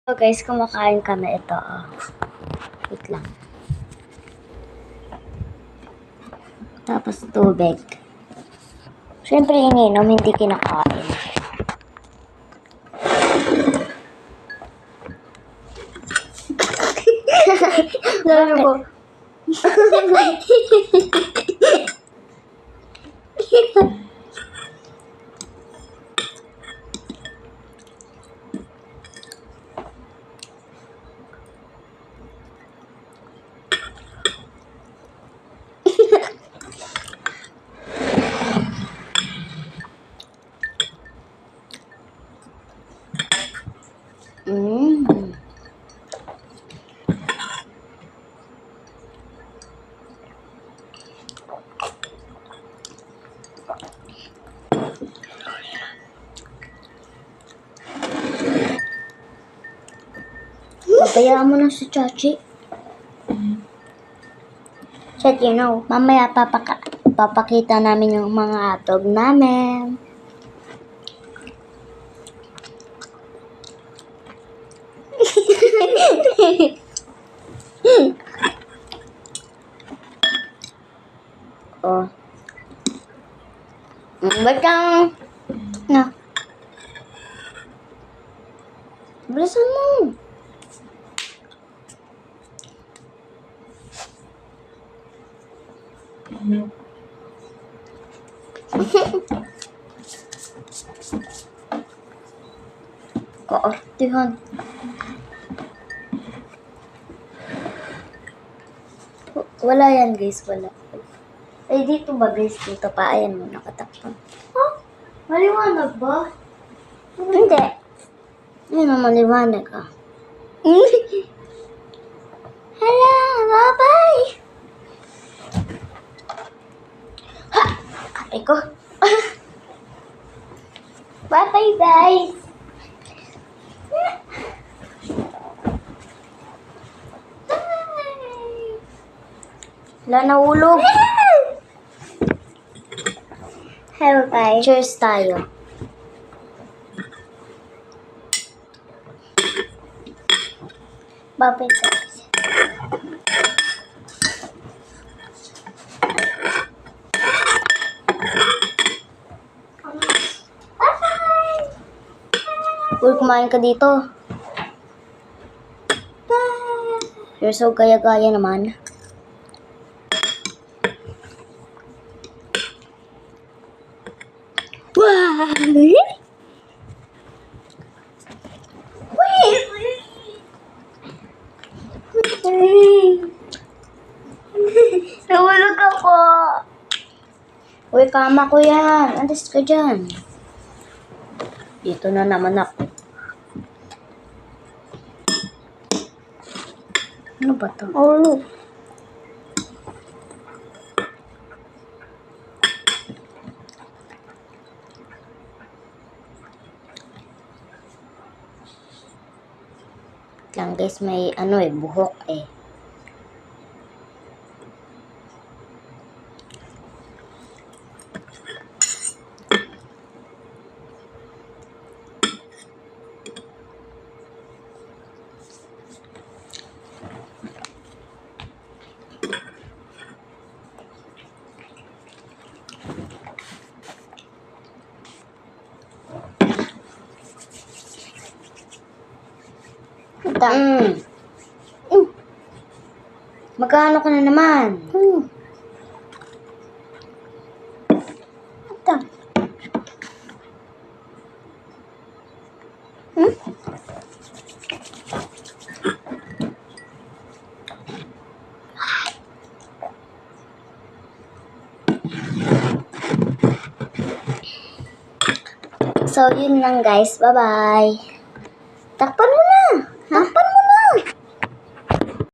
So guys, kumakain kami ito. Wait lang. Tapos tubig. Siyempre ininom, hindi kinakain. Lalo ko. Pabayaan mo na si Chachi. Chat, you know, mamaya papakita namin yung mga hotdog namin. Oh. Ba't kang... Na. Bilisan mo. Kaartihan. Wala yan guys, wala. Ay, dito ba guys? Dito pa. Ayan mo, nakatakpan. Huh? Maliwanag ba? Hindi. Ayun na, maliwanag ah. Hello, bye-bye! Ha! Kapay ko. Bye-bye guys! Wala, nahulog. Hello guys. Cheers tayo. Bye-bye guys. Uy, kumain ka dito. Bye! You're so gaya-gaya naman. Wow! Nahulog ako. Uy, kama ko yan. Alis ka dyan. Dito na naman ako. Ano ba to? Oh, lang guys, may buhok eh. Magkano ka na naman? Ito. So, yun lang guys. Bye-bye. Takpan mo